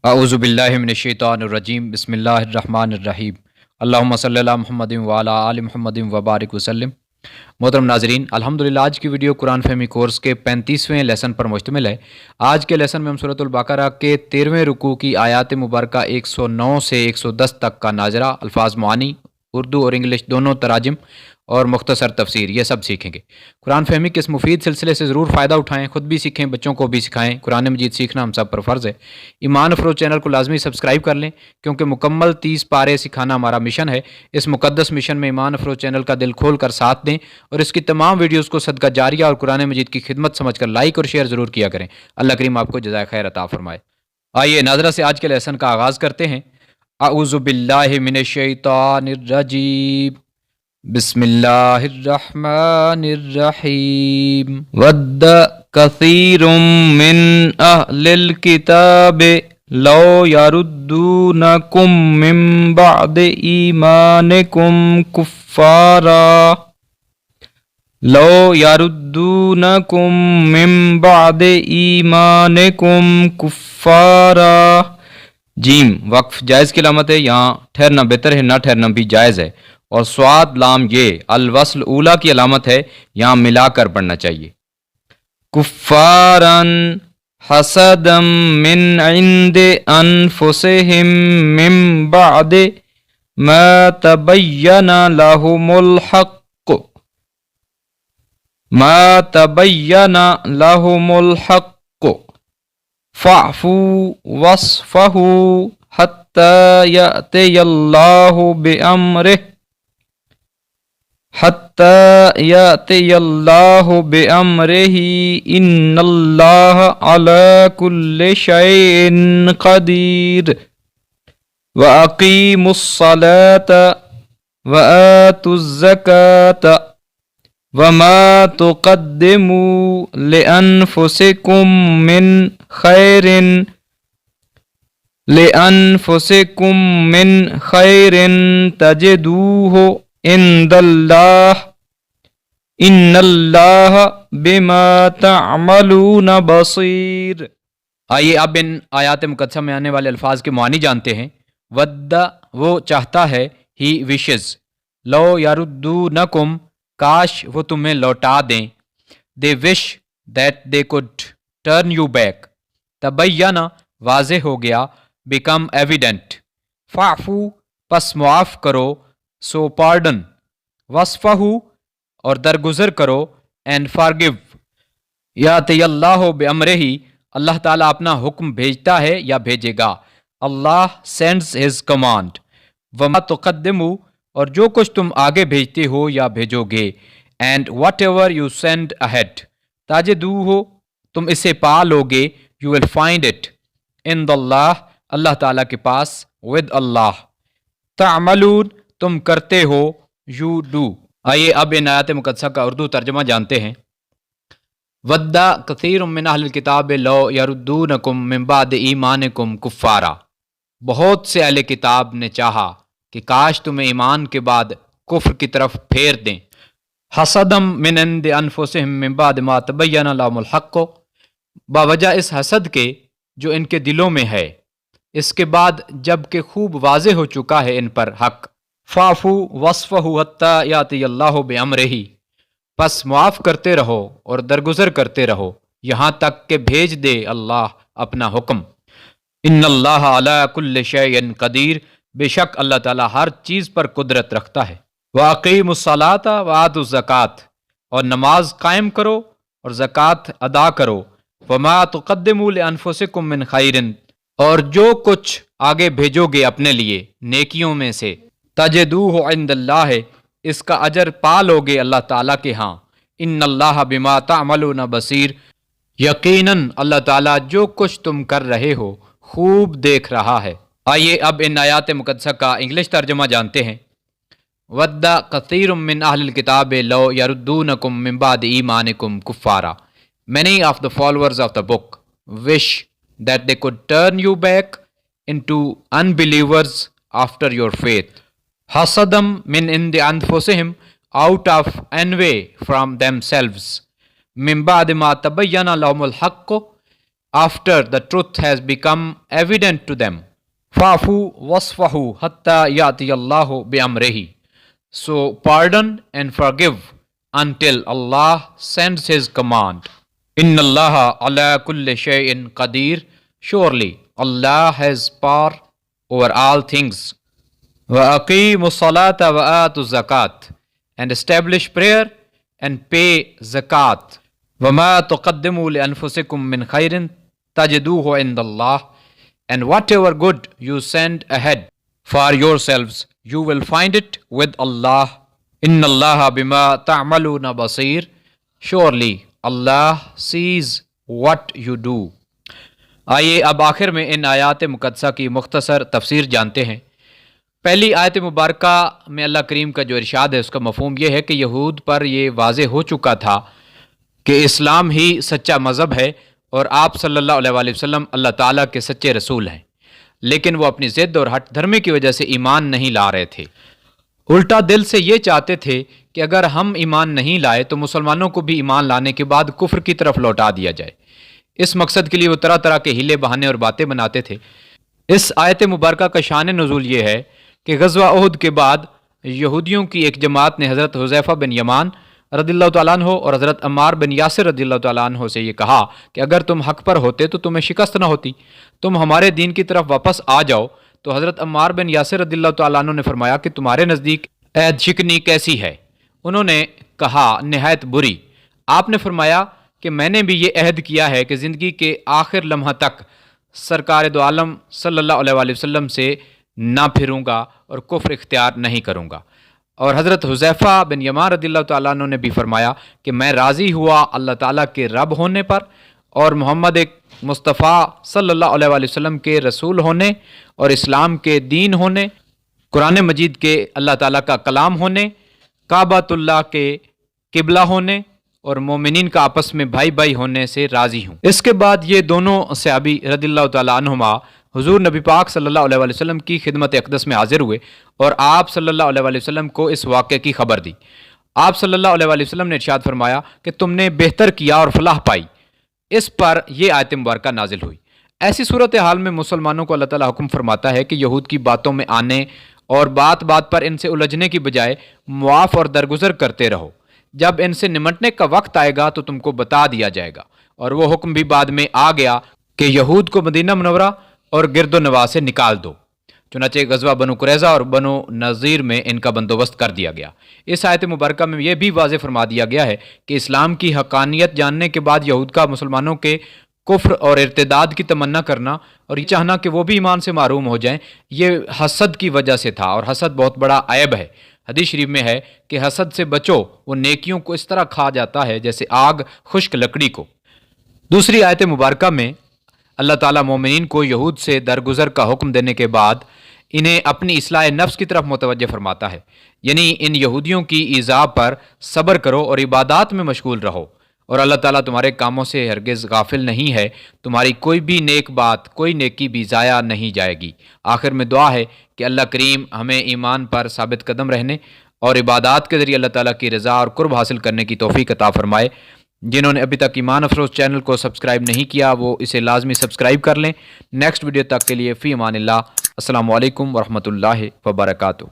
اعوذ باللہ من الشیطان الرجیم بسم اللہ الرحمن الرحیم اللہم صلی اللہ محمد وعلی آل محمد وبارک وسلم۔ محترم ناظرین، الحمدللہ آج کی ویڈیو قرآن فہمی کورس کے 35ویں لیسن پر مشتمل ہے۔ آج کے لیسن میں ہم سورۃ البقرہ کے 13ویں رکوع کی آیات مبارکہ 109 سے 110 تک کا ناظرہ، الفاظ معانی، اردو اور انگلش دونوں تراجم اور مختصر تفسیر یہ سب سیکھیں گے۔ قرآن فہمی کے اس مفید سلسلے سے ضرور فائدہ اٹھائیں، خود بھی سیکھیں، بچوں کو بھی سکھائیں۔ قرآن مجید سیکھنا ہم سب پر فرض ہے۔ ایمان افروز چینل کو لازمی سبسکرائب کر لیں کیونکہ مکمل 30 پارے سکھانا ہمارا مشن ہے۔ اس مقدس مشن میں ایمان افروز چینل کا دل کھول کر ساتھ دیں اور اس کی تمام ویڈیوز کو صدقہ جاریہ اور قرآن مجید کی خدمت سمجھ کر لائک اور شیئر ضرور کیا کریں۔ اللہ کریم آپ کو جزائے خیر عطا فرمائے۔ آئیے ناظرہ سے آج کے لیسن کا آغاز کرتے ہیں۔ اعوذ باللہ من الشیطان الرجیم، بسم اللہ الرحمن الرحیم۔ ود کثیر من اہل الکتاب لو یردونکم من بعد ایمانکم کفارا جیم وقف جائز کی علامت ہے، یہاں ٹھہرنا بہتر ہے، نہ ٹھہرنا بھی جائز ہے، اور سواد لام یہ الوصل اولا کی علامت ہے، یہاں ملا کر پڑھنا چاہیے۔ کفارن حسدا من عند انفسهم من بعد ما تبین لهم الحق فاعفوا واصفحوا حتى يأتي الله بأمره إن الله على كل شيء قدير وأقيموا الصلاة وآتوا الزكاة وما تقدموا لأنفسكم من خير تجدوه عند الله ان اللہ بما تعملون بصیر۔ آئیے اب ان آیات مقدسہ میں آنے والے الفاظ کے معانی جانتے ہیں۔ ود وہ چاہتا ہے، ہی وشز، لو یردونکم کاش وہ تمہیں لوٹا دیں، they wish that they could turn you back, تبین واضح ہو گیا، بیکم ایویڈنٹ، فاعفو پس معاف کرو، سو پارڈن، وصفہو اور درگزر کرو، اینڈ فارگیو، یاتی اللہ بامرہ اللہ تعالیٰ اپنا حکم بھیجتا ہے یا بھیجے گا، اللہ سینڈز ہز کمانڈ، وما تقدمو اور جو کچھ تم آگے بھیجتے ہو یا بھیجو گے، and whatever you send ahead, تاجدوہ تم اسے پا لو گے، یو ول فائنڈ اٹ، ان اللہ اللہ تعالیٰ کے پاس، ود اللہ، تعملون تم کرتے ہو، یو ڈو۔ آئیے اب ان آیات مقدسہ کا اردو ترجمہ جانتے ہیں۔ ود کثیر من اہل الکتاب لو یردونکم من بعد ایمانکم کفارا، بہت سے اہل کتاب نے چاہا کہ کاش تمہیں ایمان کے بعد کفر کی طرف پھیر دیں، حسدم من عند انفسہم من بعد ما تبین لهم الحق، باوجہ اس حسد کے جو ان کے دلوں میں ہے، اس کے بعد جب کہ خوب واضح ہو چکا ہے ان پر حق، فاعفو واصفحوا حتی یاتی اللہ بامرہ، پس معاف کرتے رہو اور درگزر کرتے رہو یہاں تک کہ بھیج دے اللہ اپنا حکم، ان اللہ علی کل شیء قدیر، بے شک اللہ تعالیٰ ہر چیز پر قدرت رکھتا ہے، واقیموا الصلاۃ وآتوا الزکوٰۃ اور نماز قائم کرو اور زکوٰۃ ادا کرو، وما تقدموا لانفسکم من خیر اور جو کچھ آگے بھیجو گے اپنے لیے نیکیوں میں سے، تجدوہ عند اللہ اس کا اجر پا لو گے اللہ تعالیٰ کے ہاں، ان اللہ بما تعملون بصیر یقیناً اللہ تعالیٰ جو کچھ تم کر رہے ہو خوب دیکھ رہا ہے۔ آئیے اب ان آیات مقدسہ کا انگلش ترجمہ جانتے ہیں۔ ود کثیر من اہل الکتاب لو یردونکم من بعد ایمانکم کفارا، many of the followers of the book wish that they could turn you back into unbelievers after your faith. حسدم من عند انفسہم out of envy from themselves، من بعد ما تبین لهم الحق after the truth has become evident to them. Fa'fu wasfahu hatta ya'ti Allahu bi amrihi. So pardon and forgive until Allah sends His command. Inna Allaha ala kulli shay'in qadir. Surely Allah has power over all things. Wa aqimu salata wa atu zakat. And establish prayer and pay zakat. Wa ma tuqaddimu li anfusikum min khairin tajiduhu indallah. And whatever good you send ahead for yourselves, you will find it with Allah. Inna Allaha bima ta'maluna basir. Surely Allah sees what you do. آئیے اب آخر میں ان آیات مقدسہ کی مختصر تفسیر جانتے ہیں۔ پہلی آیت مبارکہ میں اللہ کریم کا جو ارشاد ہے اس کا مفہوم یہ ہے کہ یہود پر یہ واضح ہو چکا تھا کہ اسلام ہی سچا مذہب ہے اور آپ صلی اللہ علیہ وآلہ وسلم اللہ تعالیٰ کے سچے رسول ہیں، لیکن وہ اپنی ضد اور ہٹ دھرمی کی وجہ سے ایمان نہیں لا رہے تھے۔ الٹا دل سے یہ چاہتے تھے کہ اگر ہم ایمان نہیں لائے تو مسلمانوں کو بھی ایمان لانے کے بعد کفر کی طرف لوٹا دیا جائے۔ اس مقصد کے لیے وہ طرح طرح کے ہیلے بہانے اور باتیں بناتے تھے۔ اس آیت مبارکہ کا شان نزول یہ ہے کہ غزوہ احد کے بعد یہودیوں کی ایک جماعت نے حضرت حذیفہ بن یمان رضی اللہ تعالیٰ عنہ اور حضرت عمار بن یاسر رضی اللہ تعالیٰ عنہ سے یہ کہا کہ اگر تم حق پر ہوتے تو تمہیں شکست نہ ہوتی، تم ہمارے دین کی طرف واپس آ جاؤ۔ تو حضرت عمار بن یاسر رضی اللہ تعالیٰ عنہ نے فرمایا کہ تمہارے نزدیک عہد شکنی کیسی ہے؟ انہوں نے کہا نہایت بری۔ آپ نے فرمایا کہ میں نے بھی یہ عہد کیا ہے کہ زندگی کے آخر لمحہ تک سرکار دو عالم صلی اللہ علیہ وآلہ وسلم سے نہ پھروں گا اور کفر اختیار نہیں کروں گا۔ اور حضرت حذیفہ بن یمان رضی اللہ تعالیٰ عنہ نے بھی فرمایا کہ میں راضی ہوا اللہ تعالیٰ کے رب ہونے پر اور محمد مصطفیٰ صلی اللہ علیہ وآلہ وسلم کے رسول ہونے اور اسلام کے دین ہونے، قرآن مجید کے اللہ تعالیٰ کا کلام ہونے، کعبۃ اللہ کے قبلہ ہونے اور مومنین کا آپس میں بھائی بھائی ہونے سے راضی ہوں۔ اس کے بعد یہ دونوں صحابی رضی اللہ تعالیٰ عنہما حضور نبی پاک صلی اللہ علیہ وآلہ وسلم کی خدمت اقدس میں حاضر ہوئے اور آپ صلی اللہ علیہ وآلہ وسلم کو اس واقعے کی خبر دی۔ آپ صلی اللہ علیہ وآلہ وسلم نے ارشاد فرمایا کہ تم نے بہتر کیا اور فلاح پائی۔ اس پر یہ آیت مبارکہ نازل ہوئی۔ ایسی صورتحال میں مسلمانوں کو اللہ تعالیٰ حکم فرماتا ہے کہ یہود کی باتوں میں آنے اور بات بات پر ان سے الجھنے کی بجائے معاف اور درگزر کرتے رہو۔ جب ان سے نمٹنے کا وقت آئے گا تو تم کو بتا دیا جائے گا۔ اور وہ حکم بھی بعد میں آ گیا کہ یہود کو مدینہ منورہ اور گرد و نواح سے نکال دو۔ چنانچہ غزوہ بنو قریظہ اور بنو نذیر میں ان کا بندوبست کر دیا گیا۔ اس آیت مبارکہ میں یہ بھی واضح فرما دیا گیا ہے کہ اسلام کی حقانیت جاننے کے بعد یہود کا مسلمانوں کے کفر اور ارتداد کی تمنا کرنا اور یہ چاہنا کہ وہ بھی ایمان سے محروم ہو جائیں، یہ حسد کی وجہ سے تھا، اور حسد بہت بڑا عیب ہے۔ حدیث شریف میں ہے کہ حسد سے بچو، وہ نیکیوں کو اس طرح کھا جاتا ہے جیسے آگ خشک لکڑی کو۔ دوسری آیت مبارکہ میں اللہ تعالیٰ مومنین کو یہود سے درگزر کا حکم دینے کے بعد انہیں اپنی اصلاح نفس کی طرف متوجہ فرماتا ہے، یعنی ان یہودیوں کی ایذا پر صبر کرو اور عبادات میں مشغول رہو، اور اللہ تعالیٰ تمہارے کاموں سے ہرگز غافل نہیں ہے، تمہاری کوئی بھی نیک بات، کوئی نیکی بھی ضائع نہیں جائے گی۔ آخر میں دعا ہے کہ اللہ کریم ہمیں ایمان پر ثابت قدم رہنے اور عبادات کے ذریعے اللہ تعالیٰ کی رضا اور قرب حاصل کرنے کی توفیق عطا فرمائے۔ جنہوں نے ابھی تک ایمان افروز چینل کو سبسکرائب نہیں کیا وہ اسے لازمی سبسکرائب کر لیں۔ نیکسٹ ویڈیو تک کے لیے فی امان اللہ۔ السلام علیکم ورحمۃ اللہ وبرکاتہ۔